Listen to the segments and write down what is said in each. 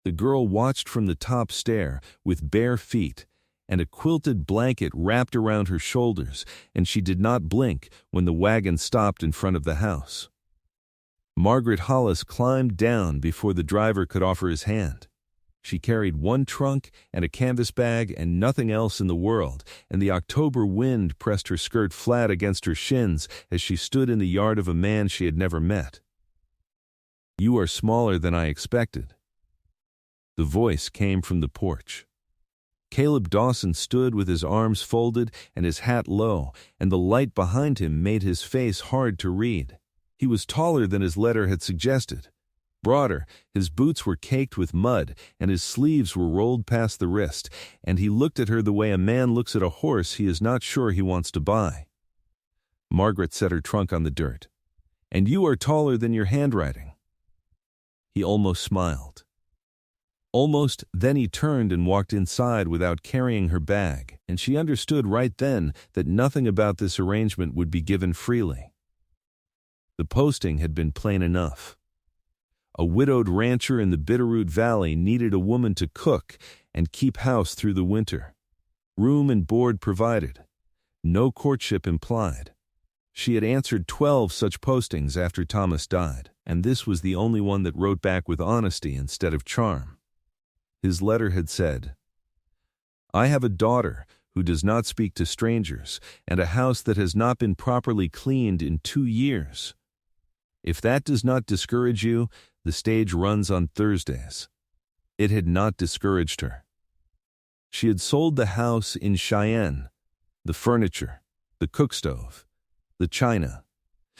The girl watched from the top stair with bare feet and a quilted blanket wrapped around her shoulders, and she did not blink when the wagon stopped in front of the house. Margaret Hollis climbed down before the driver could offer his hand. She carried one trunk and a canvas bag and nothing else in the world, and the October wind pressed her skirt flat against her shins as she stood in the yard of a man she had never met. "You are smaller than I expected." The voice came from the porch. Caleb Dawson stood with his arms folded and his hat low, and the light behind him made his face hard to read. He was taller than his letter had suggested. Broader, his boots were caked with mud, and his sleeves were rolled past the wrist, and he looked at her the way a man looks at a horse he is not sure he wants to buy. Margaret set her trunk on the dirt. "And you are taller than your handwriting." He almost smiled. Almost, then he turned and walked inside without carrying her bag, and she understood right then that nothing about this arrangement would be given freely. The posting had been plain enough. A widowed rancher in the Bitterroot Valley needed a woman to cook and keep house through the winter. Room and board provided. No courtship implied. She had answered 12 such postings after Thomas died, and this was the only one that wrote back with honesty instead of charm. His letter had said, "I have a daughter who does not speak to strangers, and a house that has not been properly cleaned in 2 years. If that does not discourage you, the stage runs on Thursdays." It had not discouraged her. She had sold the house in Cheyenne, the furniture, the cookstove, the china,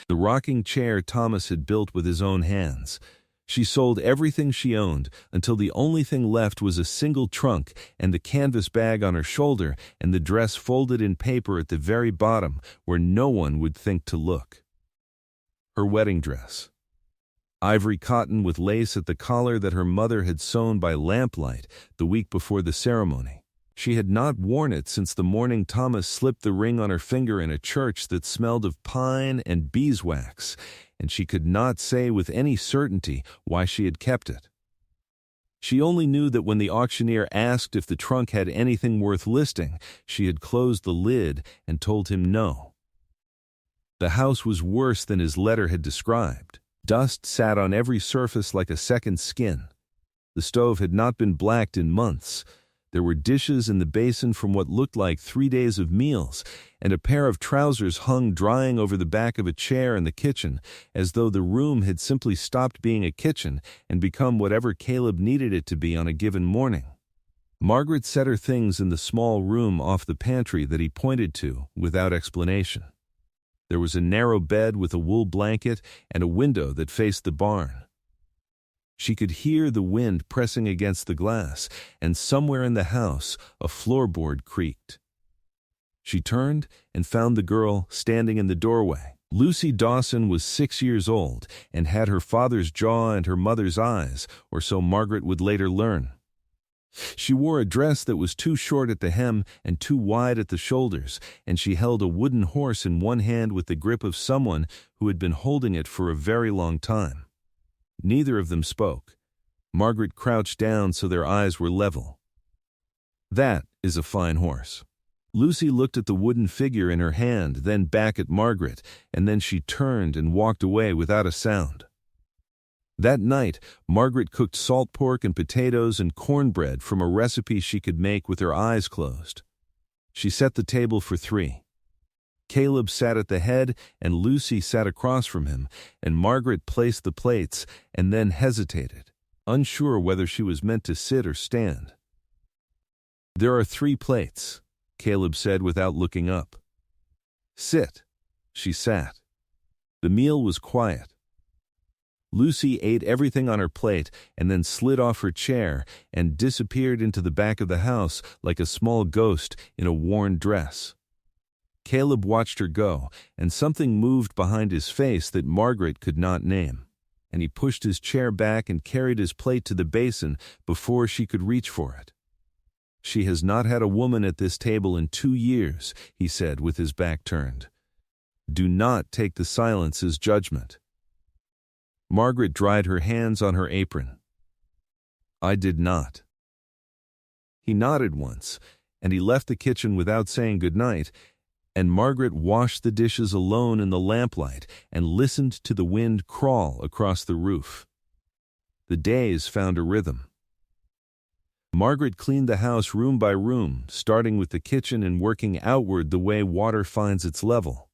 the rocking chair Thomas had built with his own hands. She sold everything she owned until the only thing left was a single trunk and the canvas bag on her shoulder and the dress folded in paper at the very bottom where no one would think to look. Her wedding dress. Ivory cotton with lace at the collar that her mother had sewn by lamplight the week before the ceremony. She had not worn it since the morning Thomas slipped the ring on her finger in a church that smelled of pine and beeswax, and she could not say with any certainty why she had kept it. She only knew that when the auctioneer asked if the trunk had anything worth listing, she had closed the lid and told him no. The house was worse than his letter had described. Dust sat on every surface like a second skin. The stove had not been blacked in months. There were dishes in the basin from what looked like 3 days of meals, and a pair of trousers hung drying over the back of a chair in the kitchen, as though the room had simply stopped being a kitchen and become whatever Caleb needed it to be on a given morning. Margaret set her things in the small room off the pantry that he pointed to without explanation. There was a narrow bed with a wool blanket and a window that faced the barn. She could hear the wind pressing against the glass, and somewhere in the house a floorboard creaked. She turned and found the girl standing in the doorway. Lucy Dawson was 6 years old and had her father's jaw and her mother's eyes, or so Margaret would later learn. She wore a dress that was too short at the hem and too wide at the shoulders, and she held a wooden horse in one hand with the grip of someone who had been holding it for a very long time. Neither of them spoke. Margaret crouched down so their eyes were level. "That is a fine horse." Lucy looked at the wooden figure in her hand, then back at Margaret, and then she turned and walked away without a sound. That night, Margaret cooked salt pork and potatoes and cornbread from a recipe she could make with her eyes closed. She set the table for 3. Caleb sat at the head and Lucy sat across from him, and Margaret placed the plates and then hesitated, unsure whether she was meant to sit or stand. "There are 3 plates," Caleb said without looking up. "Sit." She sat. The meal was quiet. Lucy ate everything on her plate and then slid off her chair and disappeared into the back of the house like a small ghost in a worn dress. Caleb watched her go, and something moved behind his face that Margaret could not name, and he pushed his chair back and carried his plate to the basin before she could reach for it. "She has not had a woman at this table in 2 years, he said with his back turned. "Do not take the silence as judgment." Margaret dried her hands on her apron. I did not. He nodded once, and he left the kitchen without saying good night, and Margaret washed the dishes alone in the lamplight and listened to the wind crawl across the roof. The days found a rhythm. Margaret cleaned the house room by room, starting with the kitchen and working outward the way water finds its level.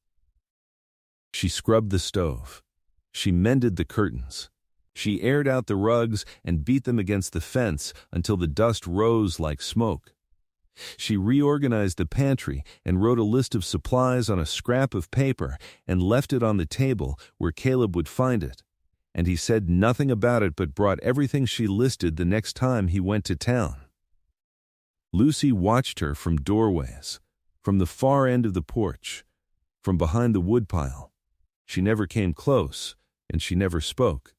She scrubbed the stove. She mended the curtains. She aired out the rugs and beat them against the fence until the dust rose like smoke. She reorganized the pantry and wrote a list of supplies on a scrap of paper and left it on the table where Caleb would find it. And he said nothing about it but brought everything she listed the next time he went to town. Lucy watched her from doorways, from the far end of the porch, from behind the woodpile. She never came close, and she never spoke.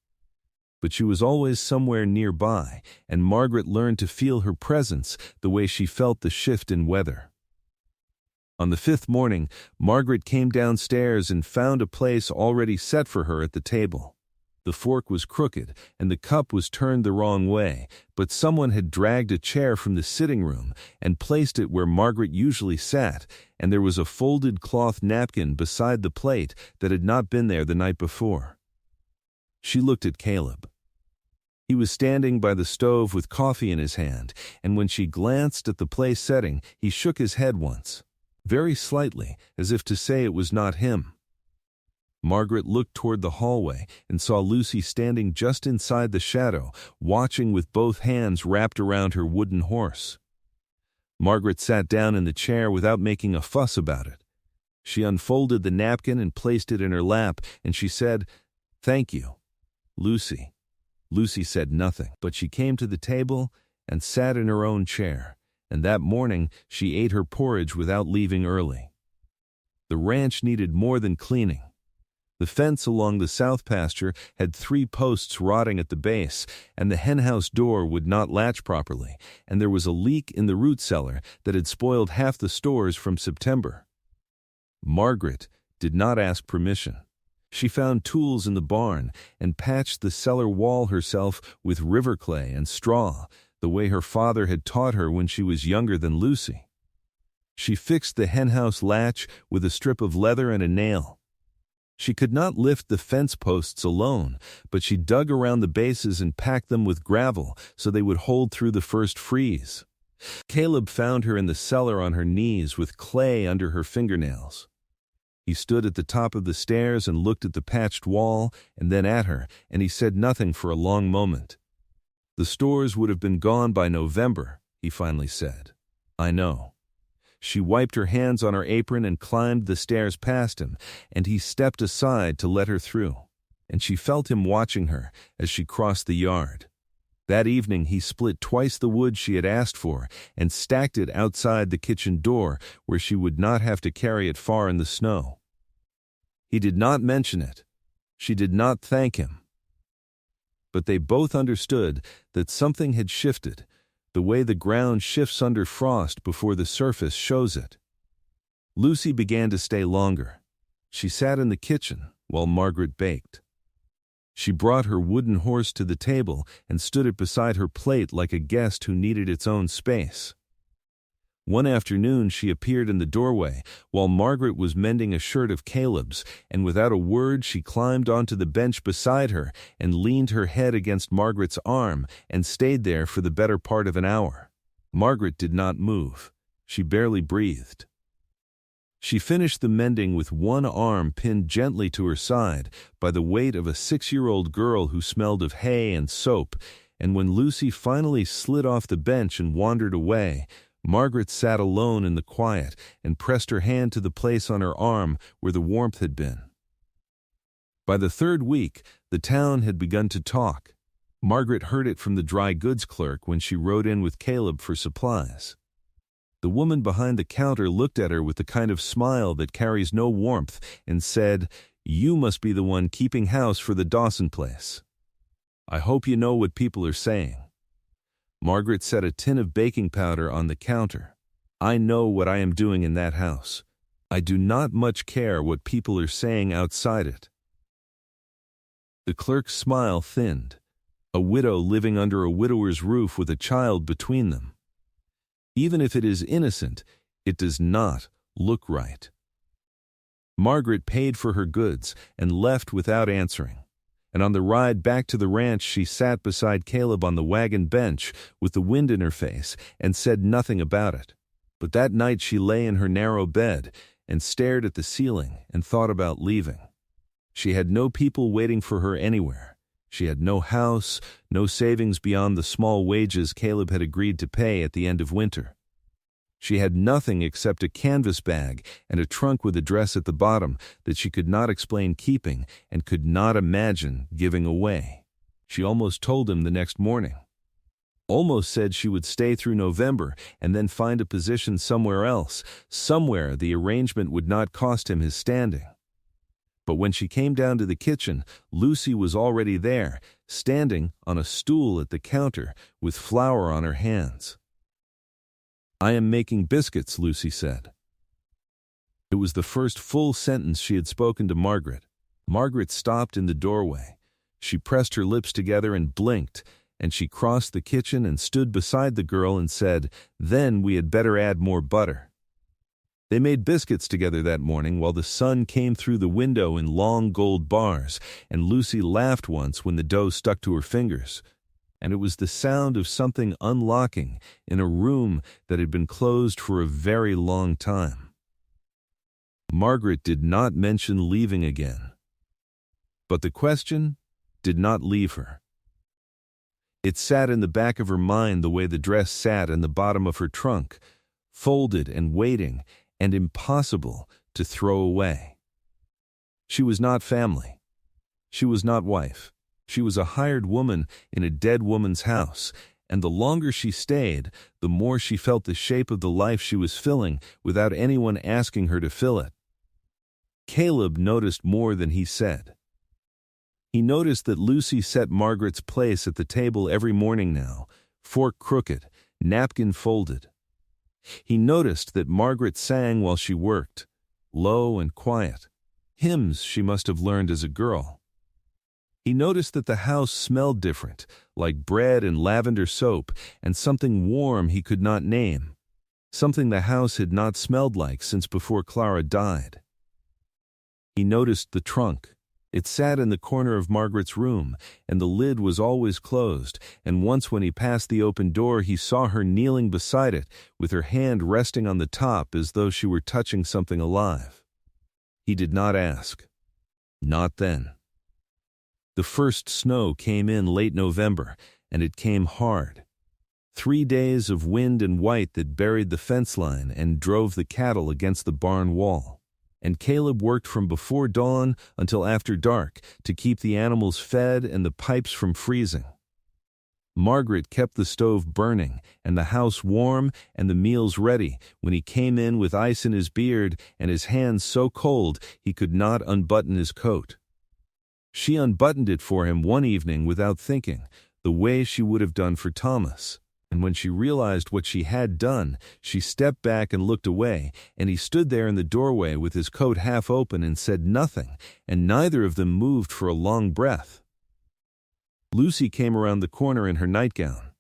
But she was always somewhere nearby, and Margaret learned to feel her presence the way she felt the shift in weather. On the fifth morning, Margaret came downstairs and found a place already set for her at the table. The fork was crooked, and the cup was turned the wrong way, but someone had dragged a chair from the sitting room and placed it where Margaret usually sat, and there was a folded cloth napkin beside the plate that had not been there the night before. She looked at Caleb. He was standing by the stove with coffee in his hand, and when she glanced at the place setting, he shook his head once, very slightly, as if to say it was not him. Margaret looked toward the hallway and saw Lucy standing just inside the shadow, watching with both hands wrapped around her wooden horse. Margaret sat down in the chair without making a fuss about it. She unfolded the napkin and placed it in her lap, and she said, "Thank you, Lucy." Lucy said nothing, but she came to the table and sat in her own chair, and that morning she ate her porridge without leaving early. The ranch needed more than cleaning. The fence along the south pasture had 3 posts rotting at the base, and the henhouse door would not latch properly, and there was a leak in the root cellar that had spoiled half the stores from September. Margaret did not ask permission. She found tools in the barn and patched the cellar wall herself with river clay and straw, the way her father had taught her when she was younger than Lucy. She fixed the henhouse latch with a strip of leather and a nail. She could not lift the fence posts alone, but she dug around the bases and packed them with gravel so they would hold through the first freeze. Caleb found her in the cellar on her knees with clay under her fingernails. He stood at the top of the stairs and looked at the patched wall and then at her, and he said nothing for a long moment. "The stores would have been gone by November," he finally said. "I know." She wiped her hands on her apron and climbed the stairs past him, and he stepped aside to let her through, and she felt him watching her as she crossed the yard. That evening he split twice the wood she had asked for and stacked it outside the kitchen door where she would not have to carry it far in the snow. He did not mention it. She did not thank him. But they both understood that something had shifted, the way the ground shifts under frost before the surface shows it. Lucy began to stay longer. She sat in the kitchen while Margaret baked. She brought her wooden horse to the table and stood it beside her plate like a guest who needed its own space. One afternoon she appeared in the doorway while Margaret was mending a shirt of Caleb's, and without a word she climbed onto the bench beside her and leaned her head against Margaret's arm and stayed there for the better part of an hour. Margaret did not move. She barely breathed. She finished the mending with one arm pinned gently to her side by the weight of a 6-year-old girl who smelled of hay and soap, and when Lucy finally slid off the bench and wandered away, Margaret sat alone in the quiet and pressed her hand to the place on her arm where the warmth had been. By the 3rd week, the town had begun to talk. Margaret heard it from the dry goods clerk when she rode in with Caleb for supplies. The woman behind the counter looked at her with the kind of smile that carries no warmth and said, "You must be the one keeping house for the Dawson place. I hope you know what people are saying." Margaret set a tin of baking powder on the counter. "I know what I am doing in that house. I do not much care what people are saying outside it." The clerk's smile thinned. A widow living under a widower's roof with a child between them. Even if it is innocent, it does not look right. Margaret paid for her goods and left without answering. And on the ride back to the ranch, she sat beside Caleb on the wagon bench with the wind in her face and said nothing about it. But that night she lay in her narrow bed and stared at the ceiling and thought about leaving. She had no people waiting for her anywhere. She had no house, no savings beyond the small wages Caleb had agreed to pay at the end of winter. She had nothing except a canvas bag and a trunk with a dress at the bottom that she could not explain keeping and could not imagine giving away. She almost told him the next morning. Almost said she would stay through November and then find a position somewhere else, somewhere the arrangement would not cost him his standing. But when she came down to the kitchen, Lucy was already there, standing on a stool at the counter with flour on her hands. "I am making biscuits," Lucy said. It was the first full sentence she had spoken to Margaret. Margaret stopped in the doorway. She pressed her lips together and blinked, and she crossed the kitchen and stood beside the girl and said, "Then we had better add more butter." They made biscuits together that morning while the sun came through the window in long gold bars, and Lucy laughed once when the dough stuck to her fingers. And it was the sound of something unlocking in a room that had been closed for a very long time. Margaret did not mention leaving again. But the question did not leave her. It sat in the back of her mind the way the dress sat in the bottom of her trunk, folded and waiting and impossible to throw away. She was not family. She was not wife. She was a hired woman in a dead woman's house, and the longer she stayed, the more she felt the shape of the life she was filling without anyone asking her to fill it. Caleb noticed more than he said. He noticed that Lucy set Margaret's place at the table every morning now, fork crooked, napkin folded. He noticed that Margaret sang while she worked, low and quiet, hymns she must have learned as a girl. He noticed that the house smelled different, like bread and lavender soap, and something warm he could not name, something the house had not smelled like since before Clara died. He noticed the trunk. It sat in the corner of Margaret's room, and the lid was always closed, and once when he passed the open door he saw her kneeling beside it, with her hand resting on the top as though she were touching something alive. He did not ask. Not then. The first snow came in late November, and it came hard. 3 days of wind and white that buried the fence line and drove the cattle against the barn wall. And Caleb worked from before dawn until after dark to keep the animals fed and the pipes from freezing. Margaret kept the stove burning and the house warm and the meals ready when he came in with ice in his beard and his hands so cold he could not unbutton his coat. She unbuttoned it for him one evening without thinking, the way she would have done for Thomas. And when she realized what she had done, she stepped back and looked away, and he stood there in the doorway with his coat half open and said nothing, and neither of them moved for a long breath. Lucy came around the corner in her nightgown.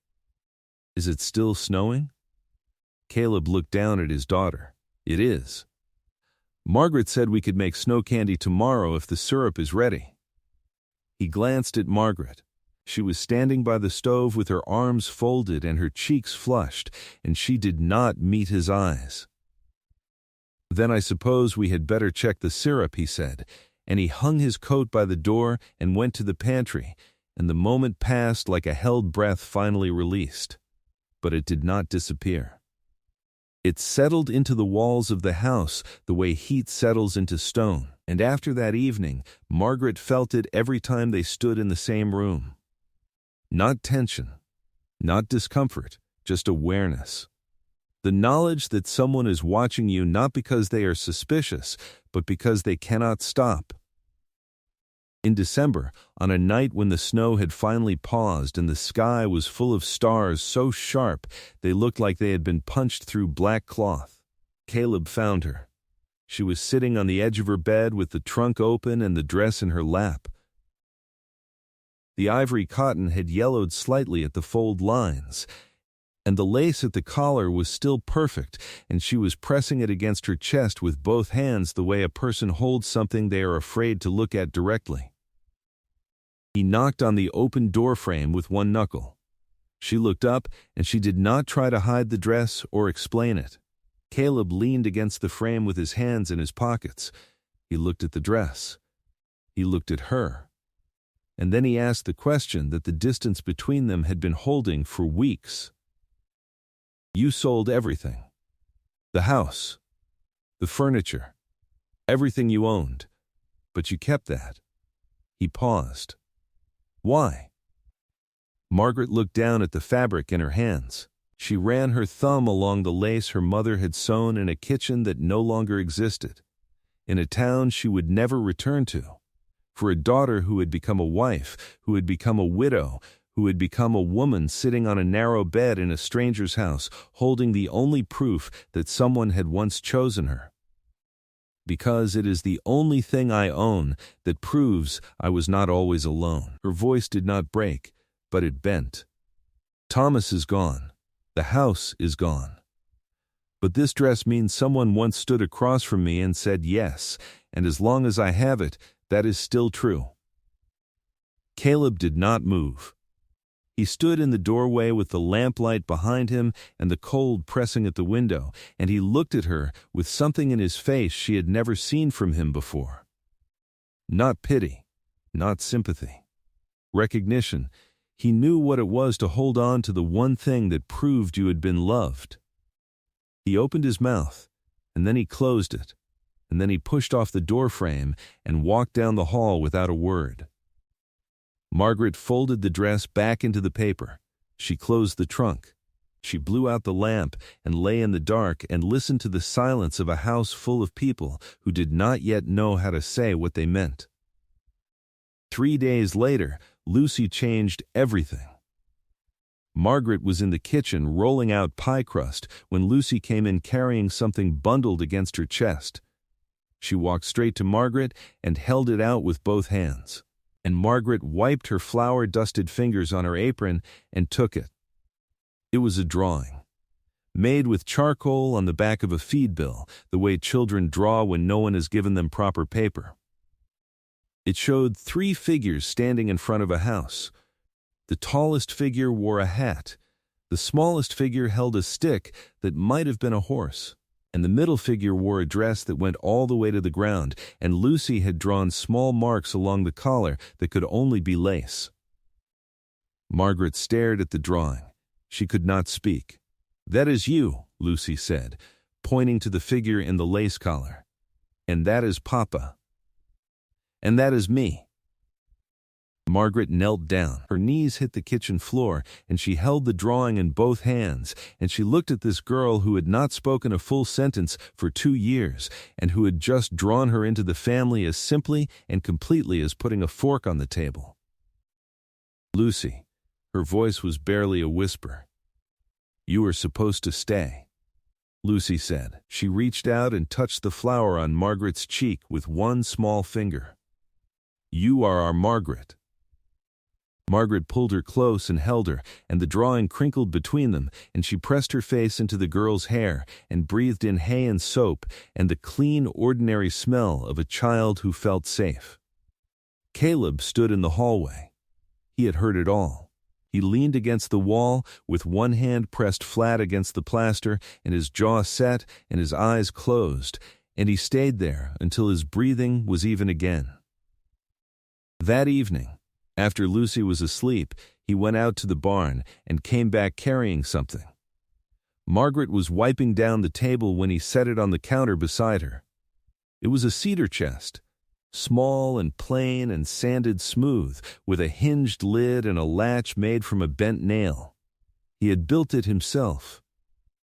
"Is it still snowing?" Caleb looked down at his daughter. "It is." "Margaret said we could make snow candy tomorrow if the syrup is ready." He glanced at Margaret. She was standing by the stove with her arms folded and her cheeks flushed, and she did not meet his eyes. "Then I suppose we had better check the syrup," he said, and he hung his coat by the door and went to the pantry, and the moment passed like a held breath finally released. But it did not disappear. It settled into the walls of the house the way heat settles into stone, and after that evening, Margaret felt it every time they stood in the same room. Not tension, not discomfort, just awareness. The knowledge that someone is watching you not because they are suspicious, but because they cannot stop. In December, on a night when the snow had finally paused and the sky was full of stars so sharp they looked like they had been punched through black cloth, Caleb found her. She was sitting on the edge of her bed with the trunk open and the dress in her lap. The ivory cotton had yellowed slightly at the fold lines, and the lace at the collar was still perfect, and she was pressing it against her chest with both hands the way a person holds something they are afraid to look at directly. He knocked on the open doorframe with one knuckle. She looked up, and she did not try to hide the dress or explain it. Caleb leaned against the frame with his hands in his pockets. He looked at the dress. He looked at her. And then he asked the question that the distance between them had been holding for weeks. You sold everything. The house. The furniture. Everything you owned. But you kept that. He paused. Why? Margaret looked down at the fabric in her hands. She ran her thumb along the lace her mother had sewn in a kitchen that no longer existed, in a town she would never return to, for a daughter who had become a wife, who had become a widow, who had become a woman sitting on a narrow bed in a stranger's house, holding the only proof that someone had once chosen her. Because it is the only thing I own that proves I was not always alone. Her voice did not break, but it bent. Thomas is gone. The house is gone. But this dress means someone once stood across from me and said yes, and as long as I have it, that is still true. Caleb did not move. He stood in the doorway with the lamplight behind him and the cold pressing at the window, and he looked at her with something in his face she had never seen from him before. Not pity, not sympathy. Recognition. He knew what it was to hold on to the one thing that proved you had been loved. He opened his mouth, and then he closed it, and then he pushed off the doorframe and walked down the hall without a word. Margaret folded the dress back into the paper. She closed the trunk. She blew out the lamp and lay in the dark and listened to the silence of a house full of people who did not yet know how to say what they meant. 3 days later, Lucy changed everything. Margaret was in the kitchen rolling out pie crust when Lucy came in carrying something bundled against her chest. She walked straight to Margaret and held it out with both hands, and Margaret wiped her flour-dusted fingers on her apron and took it. It was a drawing, made with charcoal on the back of a feed bill, the way children draw when no one has given them proper paper. It showed 3 figures standing in front of a house. The tallest figure wore a hat. The smallest figure held a stick that might have been a horse. And the middle figure wore a dress that went all the way to the ground, and Lucy had drawn small marks along the collar that could only be lace. Margaret stared at the drawing. She could not speak. "That is you," Lucy said, pointing to the figure in the lace collar. "And that is Papa. And that is me." Margaret knelt down. Her knees hit the kitchen floor, and she held the drawing in both hands, and she looked at this girl who had not spoken a full sentence for 2 years, and who had just drawn her into the family as simply and completely as putting a fork on the table. "Lucy," her voice was barely a whisper. "You are supposed to stay," Lucy said. She reached out and touched the flower on Margaret's cheek with one small finger. "You are our Margaret." Margaret pulled her close and held her, and the drawing crinkled between them, and she pressed her face into the girl's hair and breathed in hay and soap and the clean, ordinary smell of a child who felt safe. Caleb stood in the hallway. He had heard it all. He leaned against the wall with one hand pressed flat against the plaster and his jaw set and his eyes closed, and he stayed there until his breathing was even again. That evening, after Lucy was asleep, he went out to the barn and came back carrying something. Margaret was wiping down the table when he set it on the counter beside her. It was a cedar chest, small and plain and sanded smooth, with a hinged lid and a latch made from a bent nail. He had built it himself.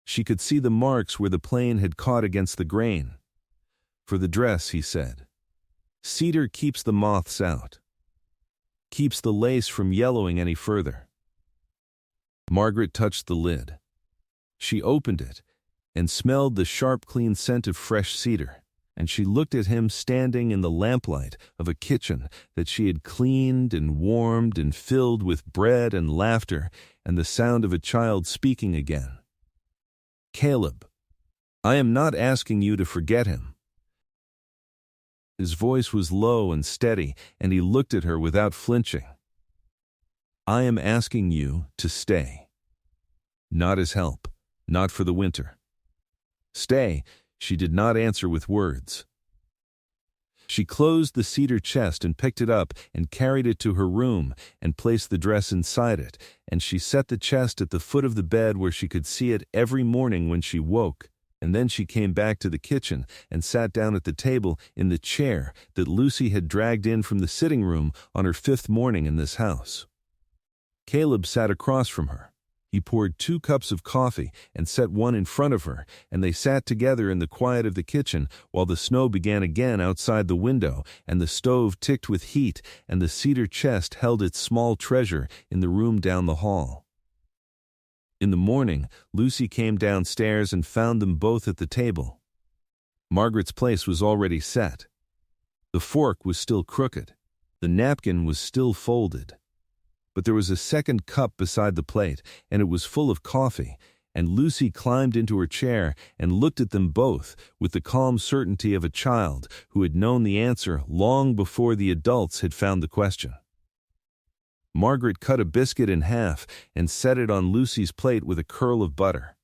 She could see the marks where the plane had caught against the grain. "For the dress," he said. "Cedar keeps the moths out. Keeps the lace from yellowing any further." Margaret touched the lid. She opened it and smelled the sharp, clean scent of fresh cedar. and she looked at him standing in the lamplight of a kitchen that she had cleaned and warmed and filled with bread and laughter and the sound of a child speaking again. "Caleb, I am not asking you to forget him." His voice was low and steady, and he looked at her without flinching. "I am asking you to stay. Not as help, not for the winter. Stay." She did not answer with words. She closed the cedar chest and picked it up and carried it to her room and placed the dress inside it, and she set the chest at the foot of the bed where she could see it every morning when she woke, and then she came back to the kitchen and sat down at the table in the chair that Lucy had dragged in from the sitting room on her 5th morning in this house. Caleb sat across from her. He poured 2 cups of coffee and set one in front of her, and they sat together in the quiet of the kitchen while the snow began again outside the window, and the stove ticked with heat, and the cedar chest held its small treasure in the room down the hall. In the morning, Lucy came downstairs and found them both at the table. Margaret's place was already set. The fork was still crooked. The napkin was still folded. But there was a second cup beside the plate, and it was full of coffee, and Lucy climbed into her chair and looked at them both with the calm certainty of a child who had known the answer long before the adults had found the question. Margaret cut a biscuit in half and set it on Lucy's plate with a curl of butter.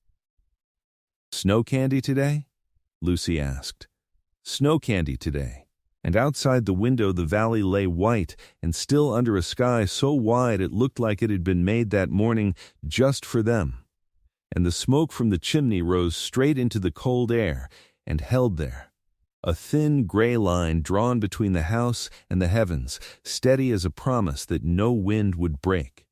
"Snow candy today?" Lucy asked. "Snow candy today." And outside the window the valley lay white and still under a sky so wide it looked like it had been made that morning just for them. And the smoke from the chimney rose straight into the cold air and held there, a thin gray line drawn between the house and the heavens, steady as a promise that no wind would break.